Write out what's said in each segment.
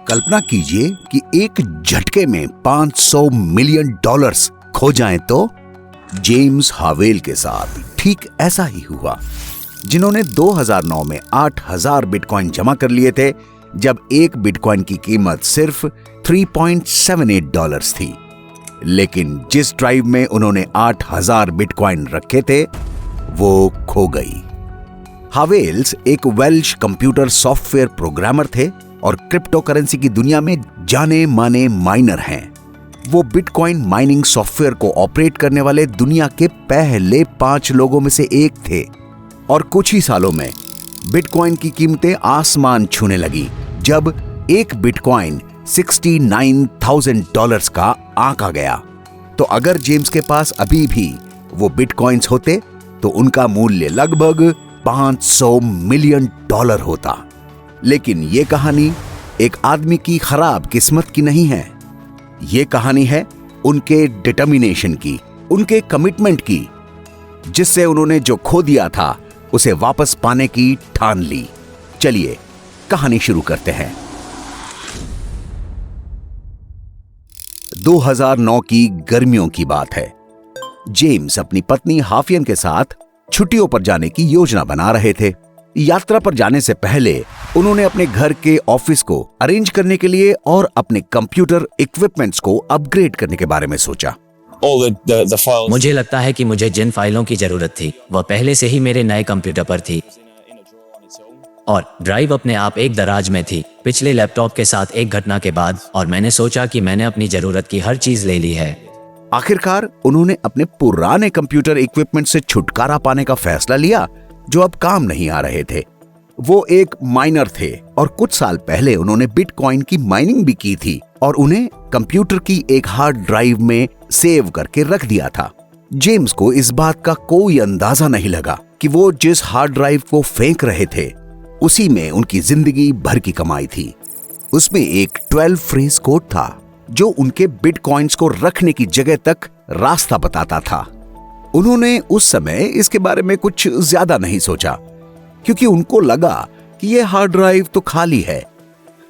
कल्पना कीजिए कि एक झटके में $500 मिलियन खो जाएं तो जेम्स हावेल के साथ ठीक ऐसा ही हुआ, जिन्होंने 2009 में 8,000 बिटकॉइन जमा कर लिए थे जब एक बिटकॉइन की कीमत सिर्फ $3.78 थी। लेकिन जिस ड्राइव में उन्होंने 8,000 बिटकॉइन रखे थे वो खो गई। हावेल्स एक वेल्श कंप्यूटर सॉफ्टवेयर प्रोग्रामर थे और क्रिप्टो करेंसी की दुनिया में जाने माने माइनर हैं। वो बिटकॉइन माइनिंग सॉफ्टवेयर को ऑपरेट करने वाले दुनिया के पहले 5 लोगों में से एक थे और कुछ ही सालों में बिटकॉइन की कीमतें आसमान छूने लगी जब एक बिटकॉइन $69,000 का आंका गया। तो अगर जेम्स के पास अभी भी वो बिटकॉइंस होते तो उनका मूल्य लगभग $500 मिलियन होता। लेकिन ये कहानी एक आदमी की खराब किस्मत की नहीं है। ये कहानी है उनके डिटर्मिनेशन की, उनके कमिटमेंट की, जिससे उन्होंने जो खो दिया था उसे वापस पाने की ठान ली। चलिए कहानी शुरू करते हैं। 2009 की गर्मियों की बात है। जेम्स अपनी पत्नी हाफियन के साथ छुट्टियों पर जाने की योजना बना रहे थे। यात्रा पर जाने से पहले उन्होंने अपने घर के ऑफिस को अरेंज करने के लिए और अपने कंप्यूटर इक्विपमेंट्स को अपग्रेड करने के बारे में सोचा। मुझे लगता है कि मुझे जिन फाइलों की जरूरत थी वह पहले से ही मेरे नए कंप्यूटर पर थी और ड्राइव अपने आप एक दराज में थी पिछले लैपटॉप के साथ एक घटना के बाद, और मैंने सोचा कि मैंने अपनी जरूरत की हर चीज ले ली है। आखिरकार उन्होंने अपने पुराने कंप्यूटर इक्विपमेंट से छुटकारा पाने का फैसला लिया जो अब काम नहीं आ रहे थे। वो एक माइनर थे और कुछ साल पहले उन्होंने बिटकॉइन की माइनिंग भी की थी और उन्हें कंप्यूटर की एक हार्ड ड्राइव में सेव करके रख दिया था। जेम्स को इस बात का कोई अंदाजा नहीं लगा कि वो जिस हार्ड ड्राइव को फेंक रहे थे उसी में उनकी जिंदगी भर की कमाई थी। उसमें एक 12 फ्रेज कोड था जो उनके बिटकॉइंस को रखने की जगह तक रास्ता बताता था। उन्होंने उस समय इसके बारे में कुछ ज्यादा नहीं सोचा क्योंकि उनको लगा कि यह हार्ड ड्राइव तो खाली है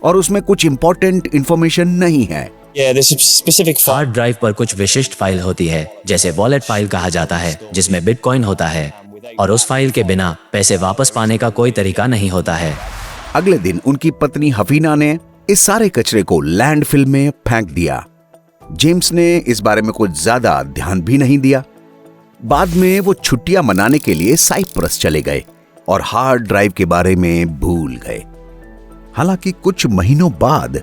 और उसमें कुछ इंपॉर्टेंट इंफॉर्मेशन नहीं है। हार्ड ड्राइव पर कुछ विशिष्ट फाइल होती है जैसे वॉलेट फाइल कहा जाता है जिसमें बिटकॉइन होता है और उस फाइल के बिना पैसे वापस पाने का कोई तरीका नहीं होता है। अगले दिन उनकी पत्नी हफीना ने इस सारे कचरे को लैंडफिल में फेंक दिया। जेम्स ने इस बारे में कुछ ज्यादा ध्यान भी नहीं दिया। बाद में वो छुट्टियां मनाने के लिए साइप्रस चले गए और हार्ड ड्राइव के बारे में भूल गए। हालांकि कुछ महीनों बाद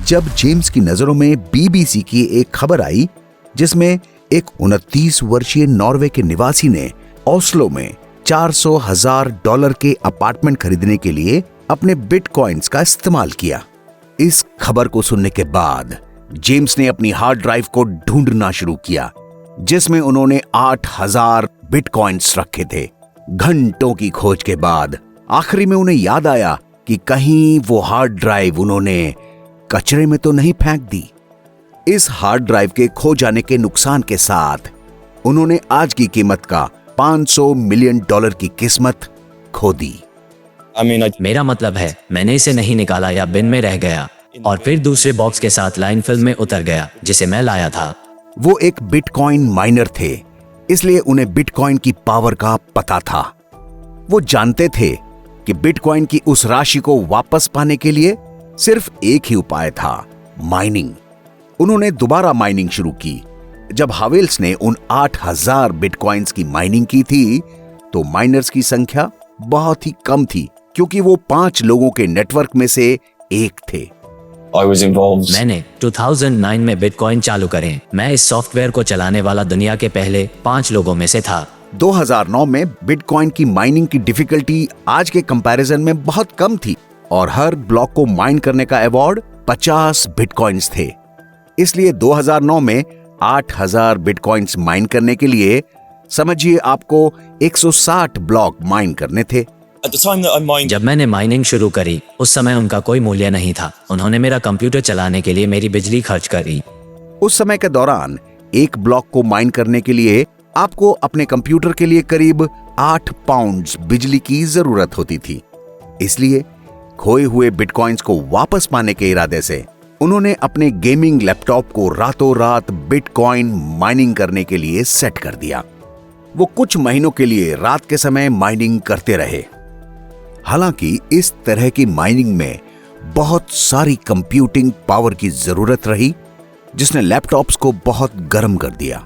जब जेम्स की नजरों में बीबीसी की एक खबर आई जिसमें एक 29 वर्षीय नॉर्वे के निवासी ने ओस्लो में $400,000 के अपार्टमेंट खरीदने के लिए अपने बिटकॉइंस का इस्तेमाल किया। इस खबर को सुनने के बाद जेम्स ने अपनी हार्ड ड्राइव को ढूंढना शुरू किया जिसमें उन्होंने 8,000 बिटकॉइंस रखे थे। घंटों की खोज के बाद आखिरी में उन्हें याद आया कि कहीं वो हार्ड ड्राइव उन्होंने कचरे में तो नहीं फेंक दी। इस हार्ड ड्राइव के खो जाने के नुकसान के साथ उन्होंने आज की कीमत का $500 मिलियन की किस्मत खो दी। मेरा मतलब है मैंने इसे नहीं निकाला या बिन में रह गया और फिर दूसरे बॉक्स के साथ लाइन फिल्म में उतर गया जिसे मैं लाया था। वो एक बिटकॉइन माइनर थे, इसलिए उन्हें बिटकॉइन की पावर का पता था। वो जानते थे कि बिटकॉइन की उस राशि को वापस पाने के लिए सिर्फ एक ही उपाय था, माइनिंग। उन्होंने दोबारा माइनिंग शुरू की। जब हावेल्स ने उन 8,000 बिटकॉइंस की माइनिंग की थी तो माइनर्स की संख्या बहुत ही कम थी क्योंकि वो 5 लोगों के नेटवर्क में से एक थे। मैंने 2009 में बिटकॉइन चालू करें। मैं इस सॉफ्टवेयर को चलाने वाला दुनिया के पहले 5 लोगों में से था। 2009 में बिटकॉइन की माइनिंग की डिफिकल्टी आज के कंपैरिजन में बहुत कम थी और हर ब्लॉक को माइन करने का अवार्ड 50 बिटकॉइंस थे। इसलिए 2009 में 8,000 बिटकॉइंस माइन करने के लिए समझिए आपको 160 ब्लॉक माइन करने थे। जब मैंने माइनिंग शुरू करी उस समय उनका कोई मूल्य नहीं था। उन्होंने मेरा कंप्यूटर चलाने के लिए मेरी बिजली खर्च करी। उस समय के दौरान एक ब्लॉक को माइन करने के लिए आपको अपने कंप्यूटर के लिए करीब 8 पाउंड बिजली की जरूरत होती थी। इसलिए खोए हुए बिटकॉइंस को वापस पाने के इरादे से उन्होंने अपने गेमिंग लैपटॉप को रातों रात बिटकॉइन माइनिंग करने के लिए सेट कर दिया। वो कुछ महीनों के लिए रात के समय माइनिंग करते रहे। हालांकि इस तरह की माइनिंग में बहुत सारी कंप्यूटिंग पावर की जरूरत रही, जिसने लैपटॉप्स को बहुत गर्म कर दिया।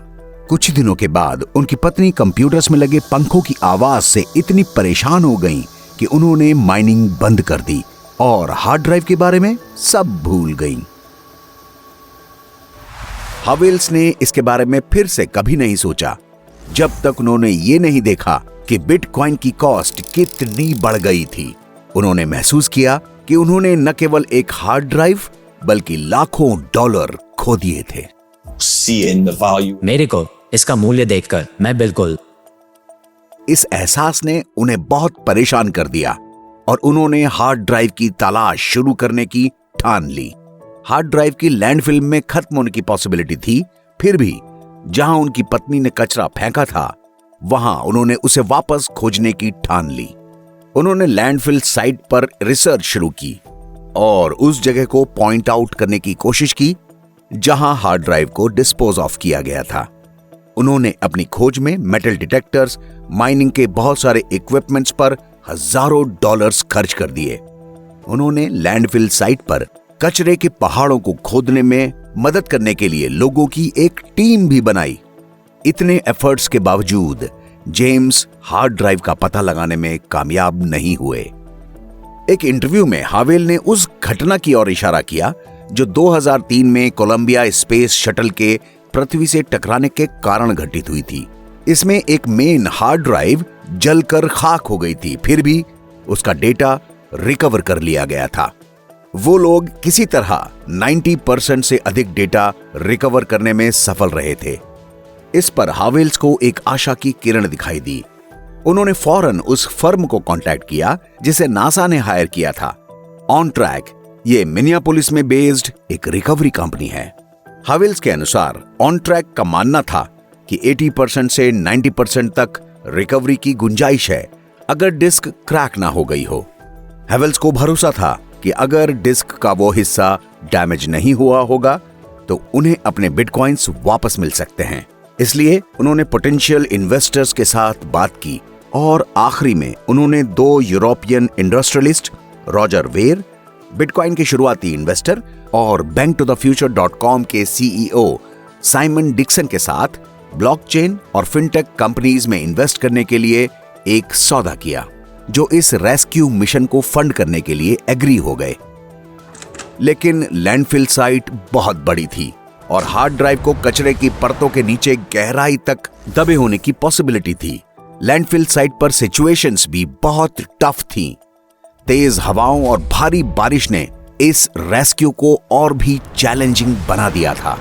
कुछ दिनों के बाद उनकी पत्नी कंप्यूटर्स में लगे पंखों की आवाज से इतनी परेशान हो गईं कि उन्होंने माइनिंग बंद कर दी और हार्ड ड्राइव के बारे में सब भूल गईं। हावेल्स ने इसके बारे में फिर से कभी नहीं सोचा जब तक उन्होंने ये नहीं देखा कि बिटकॉइन की कॉस्ट कितनी बढ़ गई थी। उन्होंने महसूस किया कि उन्होंने न केवल एक हार्ड ड्राइव बल्कि लाखों डॉलर खो दिए थे। मेरे को इसका मूल्य देखकर मैं बिल्कुल इस एहसास ने उन्हें बहुत परेशान कर दिया और उन्होंने हार्ड ड्राइव की तलाश शुरू करने की ठान ली। हार्ड ड्राइव की लैंडफिल में खत्म होने की पॉसिबिलिटी थी, फिर भी जहां उनकी पत्नी ने कचरा फेंका था वहां उन्होंने उसे वापस खोजने की ठान ली। उन्होंने लैंडफिल साइट पर रिसर्च शुरू की और उस जगह को पॉइंट आउट करने की कोशिश की जहां हार्ड ड्राइव को डिस्पोज ऑफ किया गया था। उन्होंने अपनी खोज में मेटल डिटेक्टर्स, माइनिंग के बहुत सारे इक्विपमेंट्स पर हजारों डॉलर्स खर्च कर दिए। उन्होंने लैंडफिल साइट पर कचरे के पहाड़ों को खोदने में मदद करने के लिए लोगों की एक टीम भी बनाई। इतने एफर्ट्स के बावजूद जेम्स हार्ड ड्राइव का पता लगाने में कामयाब नहीं हुए। एक इंटरव्यू में हावेल ने उस घटना की ओर इशारा किया जो 2003 में कोलंबिया स्पेस शटल के पृथ्वी से टकराने के कारण घटित हुई थी। इसमें एक मेन हार्ड ड्राइव जलकर खाक हो गई थी, फिर भी उसका डेटा रिकवर कर लिया गया था। वो लोग किसी तरह 90% से अधिक डेटा रिकवर करने में सफल रहे थे। इस पर हावेल्स को एक आशा की किरण दिखाई दी। उन्होंने फौरन उस फर्म को कांटेक्ट किया जिसे नासा ने हायर किया था। ऑन ट्रैक ये मिनियापोलिस में बेस्ड एक रिकवरी कंपनी है। हावेल्स के अनुसार ऑन ट्रैक का मानना था कि 80% से 90% तक रिकवरी की गुंजाइश है अगर डिस्क क्रैक ना हो गई हो। हावेल्स को भरोसा था कि अगर डिस्क का वो हिस्सा डैमेज नहीं हुआ होगा तो उन्हें अपने बिटकॉइंस वापस मिल सकते हैं। इसलिए उन्होंने पोटेंशियल इन्वेस्टर्स के साथ बात की और आखिरी में उन्होंने 2 European industrialist, Roger Ver, bitcoin के शुरुआती इन्वेस्टर, और banktothefuture.com के CEO साइमन डिक्सन के साथ ब्लॉकचेन और फिनटेक कंपनीज में इन्वेस्ट करने के लिए एक सौदा किया, जो इस रेस्क्यू मिशन को फंड करने के लिए एग्री हो गए। लेकिन लैंडफिल साइट बहुत बड़ी थी और हार्ड ड्राइव को कचरे की परतों के नीचे गहराई तक दबे होने की पॉसिबिलिटी थी। लैंडफिल साइट पर सिचुएशंस भी बहुत टफ थीं। तेज हवाओं और भारी बारिश ने इस रेस्क्यू को और भी चैलेंजिंग बना दिया था।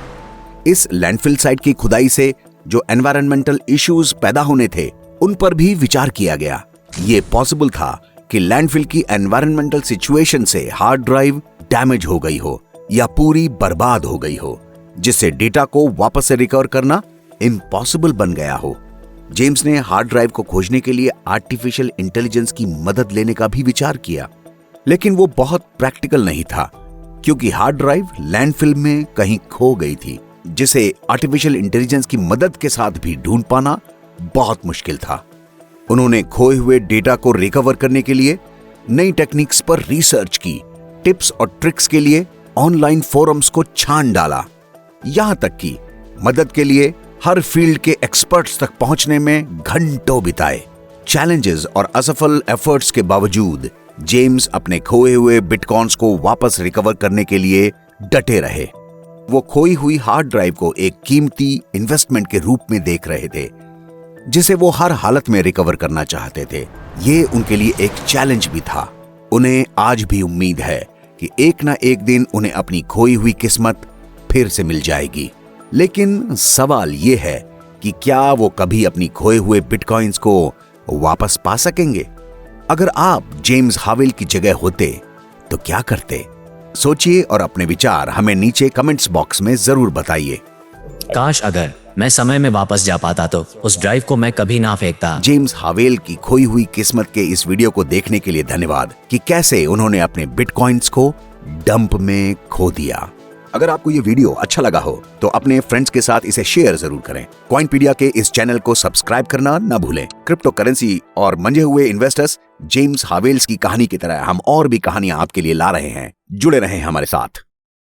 इस लैंडफिल साइट की खुदाई से जो एनवायरमेंटल इश्यूज पैदा होने थे उन पर भी विचार किया गया। ये पॉसिबल था कि लैंडफिल की एनवायरमेंटल सिचुएशन से हार्ड ड्राइव डैमेज हो गई हो या पूरी बर्बाद हो गई हो, जिससे डेटा को वापस से रिकवर करना इम्पॉसिबल बन गया हो। जेम्स ने हार्ड ड्राइव को खोजने के लिए आर्टिफिशियल इंटेलिजेंस की मदद लेने का भी विचार किया, लेकिन वो बहुत प्रैक्टिकल नहीं था क्योंकि हार्ड ड्राइव लैंडफिल में कहीं खो गई थी, जिसे आर्टिफिशियल इंटेलिजेंस की मदद के साथ भी ढूंढ पाना बहुत मुश्किल था। उन्होंने खोए हुए डेटा को रिकवर करने के लिए नई टेक्निक्स पर रिसर्च की, टिप्स और ट्रिक्स के लिए ऑनलाइन फोरम्स को छान डाला, यहां तक कि मदद के लिए हर फील्ड के एक्सपर्ट्स तक पहुंचने में घंटों बिताए। चैलेंजेस और असफल एफर्ट्स के बावजूद जेम्स अपने खोए हुए बिटकॉइंस को वापस रिकवर करने के लिए डटे रहे। वो खोई हुई हार्ड ड्राइव को एक कीमती इन्वेस्टमेंट के रूप में देख रहे थे, जिसे वो हर हालत में रिकवर करना चाहते थे। ये उनके लिए एक चैलेंज भी था। उन्हें आज भी उम्मीद है कि एक ना एक दिन उन्हें अपनी खोई हुई किस्मत फिर से मिल जाएगी। लेकिन सवाल ये है कि क्या वो कभी अपनी खोए हुए बिटकॉइंस को वापस पा सकेंगे? अगर आप जेम्स हावेल की जगह होते तो क्या करते? सोचिए और अपने विचार हमें नीचे कमेंट्स बॉक्स में जरूर बताइए। काश अगर मैं समय में वापस जा पाता तो उस ड्राइव को मैं कभी ना फेंकता। जेम्स हावेल की खोई हुई किस्मत के इस वीडियो को देखने के लिए धन्यवाद कि कैसे उन्होंने अपने बिटकॉइंस को डंप में खो दिया। अगर आपको ये वीडियो अच्छा लगा हो तो अपने फ्रेंड्स के साथ इसे शेयर जरूर करें। कॉइनपीडिया के इस चैनल को सब्सक्राइब करना ना भूलें। क्रिप्टो करेंसी और मंझे हुए इन्वेस्टर्स जेम्स हावेल्स की कहानी की तरह हम और भी कहानियां आपके लिए ला रहे हैं। जुड़े रहें हमारे साथ।